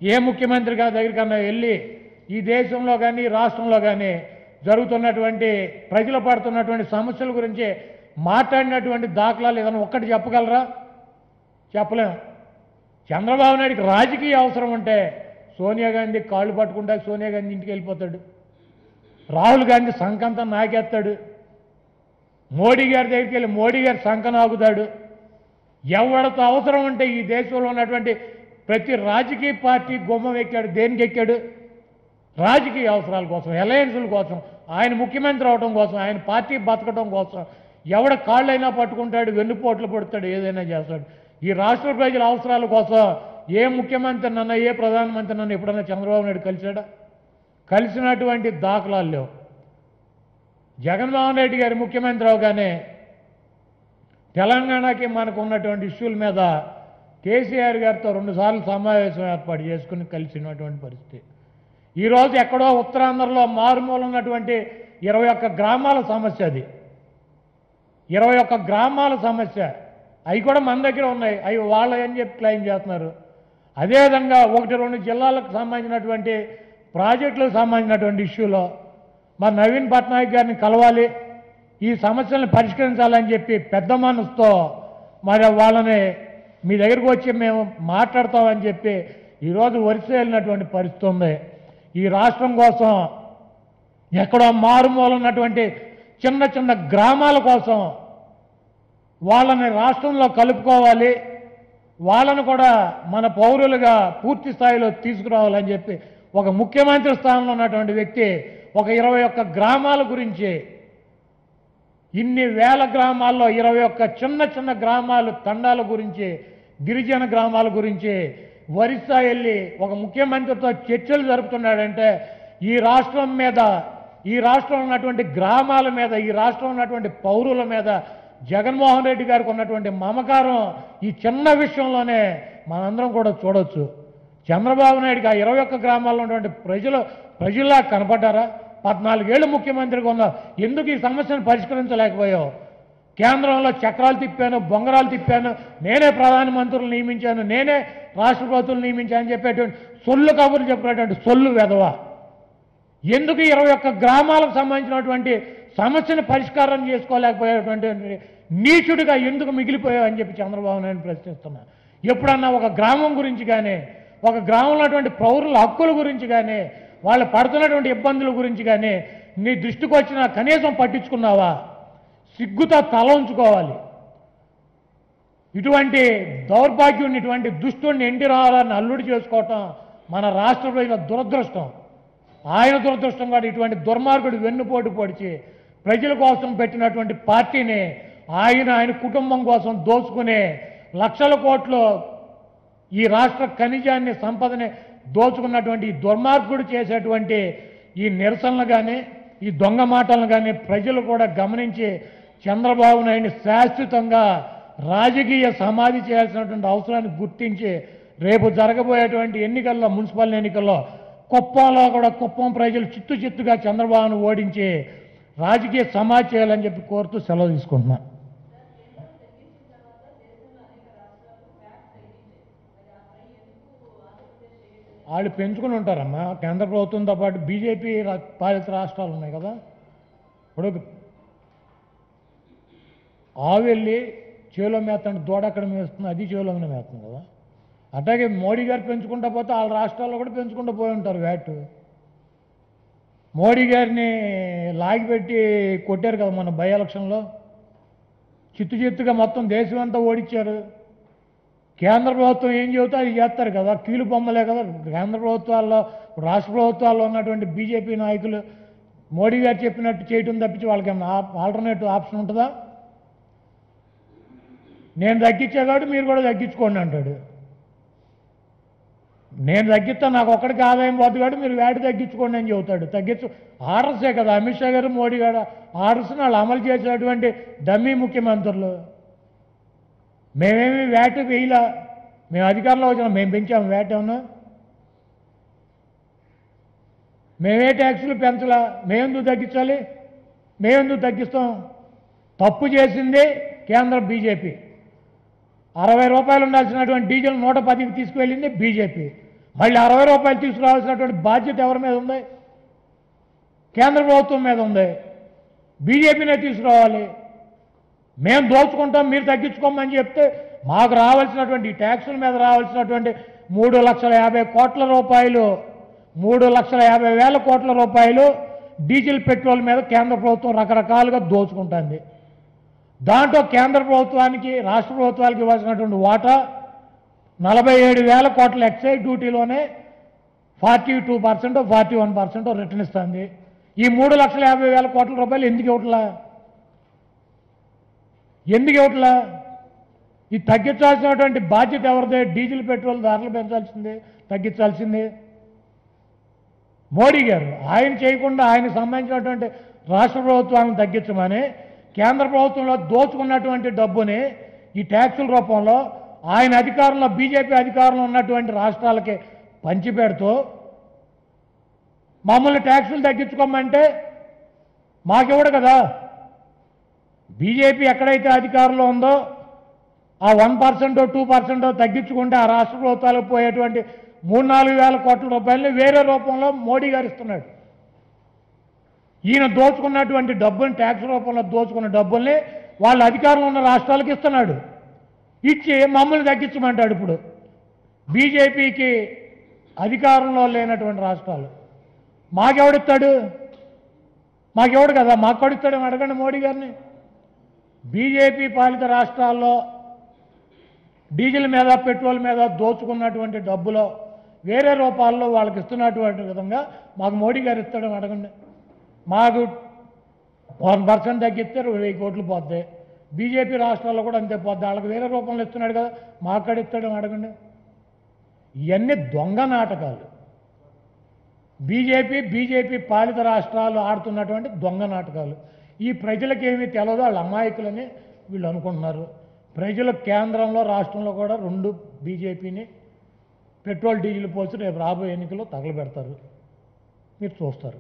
ఏ ముఖ్యమంత్రి గారి దగ్గరికన్నా వెళ్ళి ఈ దేశంలో కానీ రాష్ట్రంలో కానీ జరుగుతున్నటువంటి ప్రజలు పడుతున్నటువంటి సమస్యల గురించి మాట్లాడినటువంటి దాఖలాలు ఏదైనా ఒక్కటి చెప్పగలరా? చెప్పలేం. చంద్రబాబు నాయుడికి రాజకీయ అవసరం ఉంటే సోనియా గాంధీ కాళ్ళు పట్టుకుంటా సోనియా గాంధీ ఇంటికి వెళ్ళిపోతాడు. రాహుల్ గాంధీ సంకంతా నాకేస్తాడు. మోడీ గారి దగ్గరికి వెళ్ళి మోడీ గారి సంకన ఆగుతాడు. ఎవరితో అవసరం ఉంటే ఈ దేశంలో ఉన్నటువంటి ప్రతి రాజకీయ పార్టీ గుమ్మం ఎక్కాడు. దేనికి ఎక్కాడు? రాజకీయ అవసరాల కోసం, అలయన్సుల కోసం, ఆయన ముఖ్యమంత్రి అవడం కోసం, ఆయన పార్టీ బతకడం కోసం ఎవడ కాళ్ళైనా పట్టుకుంటాడు, వెన్నుపోట్లు పడతాడు, ఏదైనా చేస్తాడు. ఈ రాష్ట్ర ప్రజల అవసరాల కోసం ఏ ముఖ్యమంత్రి నన్న ఏ ప్రధానమంత్రి నన్ను ఎప్పుడన్నా చంద్రబాబు నాయుడు కలిశాడా? కలిసినటువంటి దాఖలాలు లేవు. జగన్మోహన్ రెడ్డి గారి ముఖ్యమంత్రి అవగానే తెలంగాణకి మనకు ఉన్నటువంటి ఇష్యూల మీద కేసీఆర్ గారితో 2 సార్లు సమావేశం ఏర్పాటు చేసుకుని కలిసినటువంటి పరిస్థితి. ఈరోజు ఎక్కడో ఉత్తరాంధ్రలో మారుమూల ఉన్నటువంటి 21 గ్రామాల సమస్య అది. 21 గ్రామాల సమస్య. అవి కూడా మన దగ్గర ఉన్నాయి. అవి వాళ్ళ అని చెప్పి క్లెయిమ్ చేస్తున్నారు. అదేవిధంగా 1-2 జిల్లాలకు సంబంధించినటువంటి ప్రాజెక్టులకు సంబంధించినటువంటి ఇష్యూలో మరి నవీన్ పట్నాయక్ గారిని కలవాలి, ఈ సమస్యలను పరిష్కరించాలని చెప్పి పెద్ద మనసుతో మరి వాళ్ళని మీ దగ్గరకు వచ్చి మేము మాట్లాడతామని చెప్పి ఈరోజు వరుస వెళ్ళినటువంటి పరిస్థితి ఉంది. ఈ రాష్ట్రం కోసం ఎక్కడో మారుమూల ఉన్నటువంటి చిన్న చిన్న గ్రామాల కోసం వాళ్ళని రాష్ట్రంలో కలుపుకోవాలి, వాళ్ళను కూడా మన పౌరులుగా పూర్తి స్థాయిలో తీసుకురావాలని చెప్పి ఒక ముఖ్యమంత్రి స్థానంలో ఉన్నటువంటి వ్యక్తి ఒక 21 గ్రామాల గురించి, ఇన్ని వేల గ్రామాల్లో 21 చిన్న చిన్న గ్రామాలు తండాల గురించి, గిరిజన గ్రామాల గురించి ఒరిస్సా వెళ్ళి ఒక ముఖ్యమంత్రితో చర్చలు జరుపుతున్నాడంటే ఈ రాష్ట్రం మీద, ఈ రాష్ట్రంలో ఉన్నటువంటి గ్రామాల మీద, ఈ రాష్ట్రంలో ఉన్నటువంటి పౌరుల మీద జగన్మోహన్ రెడ్డి గారికి ఉన్నటువంటి మమకారం ఈ చిన్న విషయంలోనే మనందరం కూడా చూడొచ్చు. చంద్రబాబు నాయుడికి ఆ 21 గ్రామాల్లో ఉన్నటువంటి ప్రజల్లా కనపడ్డారా? 14 ఏళ్ళు ముఖ్యమంత్రిగా ఉన్నారు. ఎందుకు ఈ సమస్యను పరిష్కరించలేకపోయావు? కేంద్రంలో చక్రాలు తిప్పాను, బొంగరాలు తిప్పాను, నేనే ప్రధానమంత్రులు నియమించాను, నేనే రాష్ట్ర ప్రభుత్వాలు నియమించాను అని చెప్పేటువంటి సొల్లు కబుర్లు చెప్పినటువంటి సొల్లు వెధవ. ఎందుకు 21 గ్రామాలకు సంబంధించినటువంటి సమస్యను పరిష్కారం చేసుకోలేకపోయేటువంటి నీచుడిగా ఎందుకు మిగిలిపోయావు అని చెప్పి చంద్రబాబు నాయుడు ప్రశ్నిస్తున్నా. ఎప్పుడన్నా ఒక గ్రామం గురించి కానీ, ఒక గ్రామంలో ఉన్నటువంటి పౌరుల హక్కుల గురించి కానీ, వాళ్ళు పడుతున్నటువంటి ఇబ్బందుల గురించి కానీ నీ దృష్టికి వచ్చినా కనీసం పట్టించుకున్నావా? సిగ్గుతో తల ఉంచుకోవాలి. ఇటువంటి దౌర్భాగ్యుడిని, ఇటువంటి దుష్టుడిని ఎన్టీ రామారావుని అల్లుడు చేసుకోవటం మన రాష్ట్ర ప్రజల దురదృష్టం. ఆయన దురదృష్టం కాదు, ఇటువంటి దుర్మార్గుడు వెన్నుపోటు పొడిచి ప్రజల కోసం పెట్టినటువంటి పార్టీని ఆయన కుటుంబం కోసం దోచుకునే లక్షల కోట్లు ఈ రాష్ట్ర ఖనిజాన్ని, సంపదని దోచుకున్నటువంటి ఈ దుర్మార్గుడు చేసేటువంటి ఈ నిరసనలు కానీ, ఈ దొంగ మాటలను కానీ ప్రజలు కూడా గమనించి చంద్రబాబు నాయుడిని శాశ్వతంగా రాజకీయ సమాధి చేయాల్సినటువంటి అవసరాన్ని గుర్తించి రేపు జరగబోయేటువంటి ఎన్నికల్లో, మున్సిపల్ ఎన్నికల్లో కుప్పంలో కూడా కుప్పం ప్రజలు చిత్తుగా చంద్రబాబును ఓడించి రాజకీయ సమాధి చేయాలని చెప్పి కోరుతూ సెలవు తీసుకుంటున్నా. వాళ్ళు పెంచుకుని ఉంటారమ్మా. కేంద్ర ప్రభుత్వంతో పాటు బీజేపీ పాలిత రాష్ట్రాలు ఉన్నాయి కదా. ఇప్పుడు ఆవు వెళ్ళి చేలో మేస్తుంటే దూడ అక్కడ మేస్తుంది, అది చేలోనే మేస్తుంది కదా. అట్లాగే మోడీ గారు పెంచుకుంటా పోతే వాళ్ళ రాష్ట్రాల్లో కూడా పెంచుకుంటూ పోయి ఉంటారు వ్యాట్. మోడీ గారిని లాగిపెట్టి కొట్టారు కదా మన బై ఎలక్షన్లో. చిత్తుగా మొత్తం దేశం అంతా ఓడించారు. కేంద్ర ప్రభుత్వం ఏం చెబుతా అది చేస్తారు కదా. కీలు బొమ్మలే కదా కేంద్ర ప్రభుత్వాల్లో, రాష్ట్ర ప్రభుత్వాల్లో ఉన్నటువంటి బీజేపీ నాయకులు. మోడీ గారు చెప్పినట్టు చేయటం తప్పించి వాళ్ళకి ఆల్టర్నేటివ్ ఆప్షన్ ఉంటుందా? నేను తగ్గించే కాబట్టి మీరు కూడా తగ్గించుకోండి అంటాడు. నేను తగ్గిస్తా, నాకు ఒక్కడికి ఆదాయం పోతుంది కాబట్టి మీరు వ్యాట్ తగ్గించుకోండి అని చెబుతాడు. ఆర్డర్సే కదా అమిత్ షా గారు, మోడీ గారు ఆర్డర్స్ని వాళ్ళు అమలు చేసేటువంటి డమ్మీ ముఖ్యమంత్రులు. మేమేమి వ్యాట్ వేయలా, మేము అధికారంలో వచ్చినాం, మేము పెంచాము వ్యాట్ ఏమన్నా? మేమే ట్యాక్సులు పెంచలా, మేమెందుకు తగ్గించాలి? మేమెందుకు తగ్గిస్తాం? తప్పు చేసింది కేంద్ర బీజేపీ. 60 రూపాయలు ఉండాల్సినటువంటి డీజిల్ 110కి తీసుకువెళ్ళింది బీజేపీ. మళ్ళీ 60 రూపాయలు తీసుకురావాల్సినటువంటి బాధ్యత ఎవరి మీద ఉంది? కేంద్ర ప్రభుత్వం మీద ఉంది. బీజేపీనే తీసుకురావాలి. మేము దోచుకుంటాం, మీరు తగ్గించుకోమని చెప్తే మాకు రావాల్సినటువంటి ఈ ట్యాక్సుల మీద రావాల్సినటువంటి 3,50,000 కోట్ల రూపాయలు 3,50,000 కోట్ల రూపాయలు డీజిల్ పెట్రోల్ మీద కేంద్ర ప్రభుత్వం రకరకాలుగా దోచుకుంటుంది. దాంట్లో కేంద్ర ప్రభుత్వానికి రాష్ట్ర ప్రభుత్వాలకు ఇవ్వాల్సినటువంటి వాటా 47,000 కోట్ల ఎక్సైజ్ డ్యూటీలోనే 42% 41% రిటర్న్ ఇస్తుంది. ఈ 3,50,000 కోట్ల రూపాయలు ఎందుకు ఇవ్వట్లా? ఈ తగ్గించాల్సినటువంటి బాధ్యత ఎవరిదే? డీజిల్ పెట్రోల్ ధరలు పెంచాల్సిందే, తగ్గించాల్సిందే మోడీ గారు. ఆయన చేయకుండా ఆయనకు సంబంధించినటువంటి రాష్ట్ర ప్రభుత్వాలను తగ్గించమని కేంద్ర ప్రభుత్వంలో దోచుకున్నటువంటి డబ్బుని ఈ ట్యాక్సుల రూపంలో ఆయన అధికారంలో బీజేపీ అధికారంలో ఉన్నటువంటి రాష్ట్రాలకి పంచిపెడుతూ మమ్మల్ని ట్యాక్సులు తగ్గించుకోమంటే మాకివ్వడు కదా. బీజేపీ ఎక్కడైతే అధికారంలో ఉందో ఆ 1% 2% తగ్గించుకుంటే ఆ రాష్ట్ర ప్రభుత్వాలకు పోయేటువంటి 3-4 వేల కోట్ల రూపాయలని వేరే రూపంలో మోడీ గారు ఇస్తున్నాడు. ఈయన దోచుకున్నటువంటి డబ్బుని ట్యాక్స్ రూపంలో దోచుకున్న డబ్బుల్ని వాళ్ళ అధికారంలో ఉన్న రాష్ట్రాలకు ఇస్తున్నాడు. ఇచ్చి మమ్మల్ని తగ్గించమంటాడు. ఇప్పుడు బీజేపీకి అధికారంలో లేనటువంటి రాష్ట్రాలు మాకెవడిస్తాడు? మాకెవడు కదా, మాకెవడిస్తాడని అడగండి మోడీ గారిని. బీజేపీ పాలిత రాష్ట్రాల్లో డీజిల్ మీద పెట్రోల్ మీద దోచుకున్నటువంటి డబ్బులో వేరే రూపాల్లో వాళ్ళకి ఇస్తున్నటువంటి విధంగా మాకు మోడీ గారు ఇస్తాడని అడగండి. మాకు 1% తగ్గిస్తే 1000 కోట్లు పోద్ది. బీజేపీ రాష్ట్రాల్లో కూడా అంతే పోద్ది. వాళ్ళకి వేరే రూపంలో ఇస్తున్నాడు కదా, మాకు ఇస్తాడని అడగండి. ఇవన్నీ దొంగ నాటకాలు. బీజేపీ పాలిత రాష్ట్రాలు ఆడుతున్నటువంటి దొంగ నాటకాలు. ఈ ప్రజలకు ఏమీ తెలియదు, వాళ్ళ అమాయకులని వీళ్ళు అనుకుంటున్నారు. ప్రజలు కేంద్రంలో రాష్ట్రంలో కూడా 2 బీజేపీని పెట్రోల్ డీజిల్ పోసి రేపు రాబోయే ఎన్నికల్లో తగలబెడతారు. మీరు చూస్తారు.